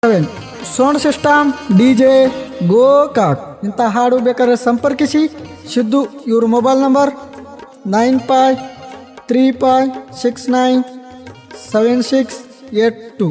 Sound system DJ Gokak. ಇಂಥ ಹಾಡು ಬೇಕಾದ್ರೆ ಸಂಪರ್ಕಿಸಿ ಸಿದ್ದು. ಇವ್ರ ಮೊಬೈಲ್ ನಂಬರ್ 9535697682.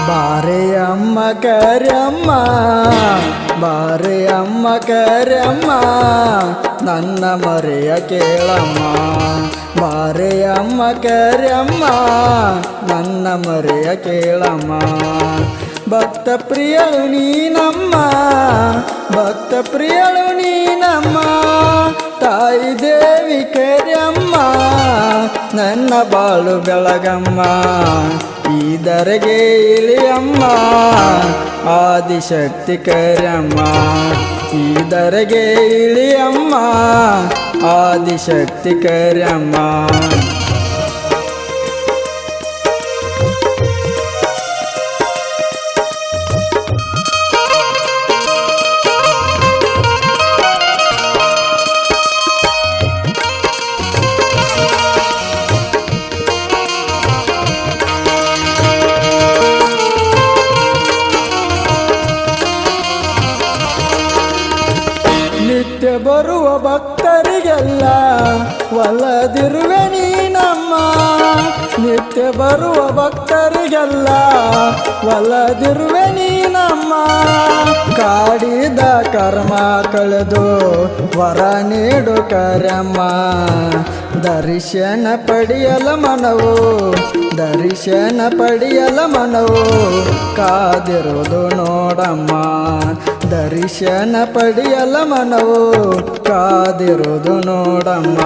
ಬಾರೆಯಮ್ಮ ಕರೆಯಮ್ಮ, ಬಾರೆಯಮ್ಮ ಕರೆಯಮ್ಮ, ನನ್ನ ಮರೆಯ ಕೇಳಮ್ಮ. ಬಾರೆಯಮ್ಮ ಕರೆಯಮ್ಮ, ನನ್ನ ಮರೆಯ ಕೇಳಮ್ಮ. ಭಕ್ತ ಪ್ರಿಯಳು ನೀನಮ್ಮ, ಭಕ್ತ ಪ್ರಿಯಳು ನೀನಮ್ಮ. ತಾಯಿ ದೇವಿ ಕರೆಯಮ್ಮ, ನನ್ನ ಬಾಳು ಬೆಳಗಮ್ಮ. ಇದರೆಗೆ ಇಳಿಯಮ್ಮ, ಆದಿಶಕ್ತಿ ಕರೆಯಮ್ಮ. ಇದರೆಗೆ ಇಳಿಯಮ್ಮ, ಆದಿಶಕ್ತಿ ಕರೆಯಮ್ಮ. ನಿತ್ಯ ಬರುವ ಭಕ್ತರಿಗೆಲ್ಲ ಒಲ್ಲದಿರುವೆ ನೀನಮ್ಮ. ನಿತ್ಯ ಬರುವ ಭಕ್ತರಿಗೆಲ್ಲ ಒಲ್ಲದಿರುವೆ ನೀನಮ್ಮ. ಕಾಡಿದ ಕರ್ಮ ಕಳೆದು ವರ ನೀಡು ಕರೆಯಮ್ಮ. ದರ್ಶನ ಪಡೆಯಲ ಮನವು, ದರ್ಶನ ಪಡೆಯಲ ಮನವು ಕಾದಿರುವುದು ನೋಡಮ್ಮ. ದರ್ಶನ ಪಡೆಯಲ ಮನವು ಕಾದಿರುವುದು ನೋಡಮ್ಮ.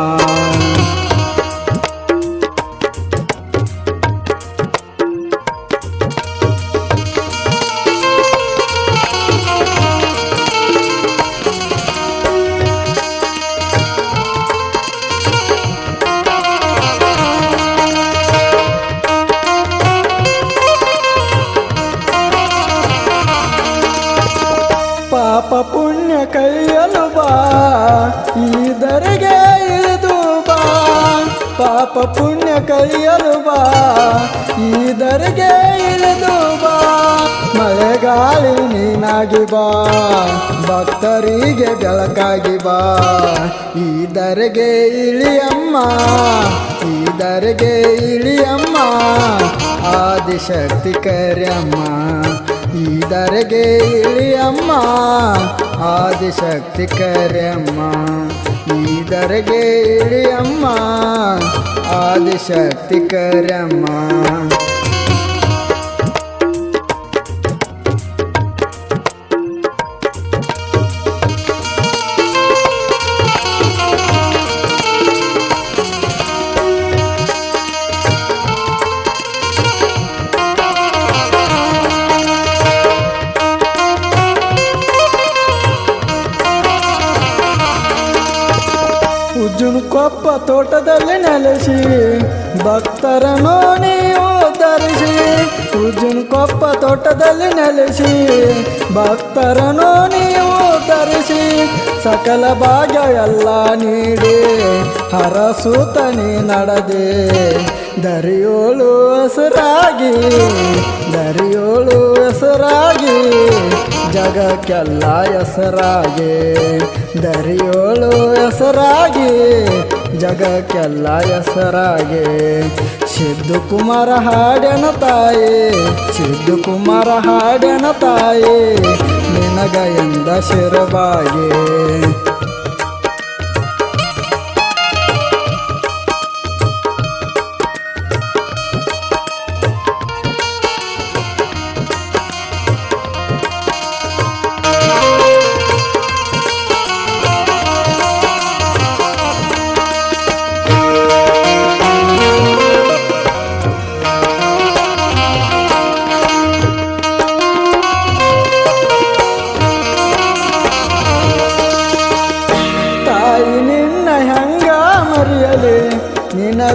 ಪಾಪ ಪುಣ್ಯ ಕೈಯಲು ಬಾ, ಇದರೆಗೆ ಇಳಿದು ಬಾ. ಪಾಪ ಪುಣ್ಯ ಕೈಯಲು ಬಾ, ಇದರೆಗೆ ಇಳಿದು ಬಾ. ಮಳೆಗಾಳಿ ನೀನಾಗಿ ಬಾ, ಭಕ್ತರಿಗೆ ಬೆಳಕಾಗಿ ಬಾ. ಇದರೆಗೆ ಇಳಿಯಮ್ಮ, ಇದರೆಗೆ ಇಳಿಯಮ್ಮ, ಆದಿಶಕ್ತಿ ಕರೆಯಮ್ಮ. ಇದರೆಗೆ ಇಳಿಯಮ್ಮ, ಆದಿಶಕ್ತಿ ಕರೆಯಮ್ಮ. ಇದರೆಗೆ ಇಳಿಯಮ್ಮ, ಆದಿಶಕ್ತಿ ಕರೆಯಮ್ಮ. ಉಜ್ಜುನಕೊಪ್ಪ ತೋಟದಲ್ಲಿ ನೆಲೆಸಿ ಭಕ್ತರನ್ನು ನೀವು ಧರಿಸಿ. ಉಜ್ಜುನಕೊಪ್ಪ ತೋಟದಲ್ಲಿ ನೆಲೆಸಿ ಭಕ್ತರನ್ನು ನೀವು ಧರಿಸಿ. ಸಕಲ ಭಾಗ್ಯ ಎಲ್ಲ ನೀಡಿ ಹರಸುತ್ತನಿ ನಡೆದೆ. ದರಿಯೋಳು ಹೆಸರಾಗಿ, ದರಿಯೋಳು ಹೆಸರಾಗಿ, ಜಗಕ್ಕೆಲ್ಲ ಹೆಸರಾಗಿ. ದರಿಯೋಳು ಹೆಸರಾಗಿ, ಜಗಕ್ಕೆಲ್ಲ ಹೆಸರಾಗಿ. ಸಿದ್ದು ಕುಮಾರ ಹಾಡ್ಯನ ತಾಯಿ, ಸಿದ್ದು ಕುಮಾರ ಹಾಡ್ಯನ ತಾಯಿ, ನಿನಗ ಎಂದ ಶಿರಬಾಗಿ.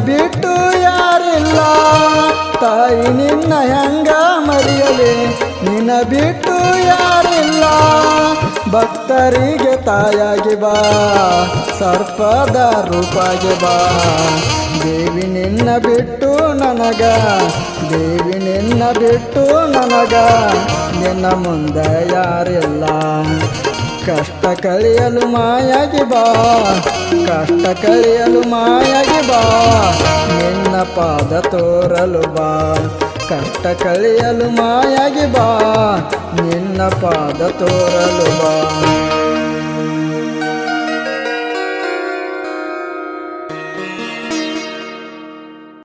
ಬಿಟ್ಟು ಯಾರಿಲ್ಲ ತಾಯಿ ನಿನ್ನ ಹೆಂಗ ಮರೆಯಲಿ ನಿನ್ನ ಬಿಟ್ಟು ಯಾರಿಲ್ಲ ಭಕ್ತರಿಗೆ ತಾಯಾಗಿ ಬಾ ಸರ್ಪದ ರೂಪಾಗಿ ಬಾ ದೇವಿ ನಿನ್ನ ಬಿಟ್ಟು ನನಗ ದೇವಿ ನಿನ್ನ ಬಿಟ್ಟು ನನಗ ನಿನ್ನ ಮುಂದೆ ಯಾರಿಲ್ಲ ಕಷ್ಟ ಕಳೆಯಲು ಮಾಯಾಗಿ ಬಾ ಕಷ್ಟ ಕಳೆಯಲು ಮಾಯಾಗಿ ಬಾ ನಿನ್ನ ಪಾದ ತೋರಲು ಬಾ ಕಷ್ಟ ಕಳೆಯಲು ಮಾಯಾಗಿ ಬಾ ನಿನ್ನ ಪಾದ ತೋರಲು ಬಾ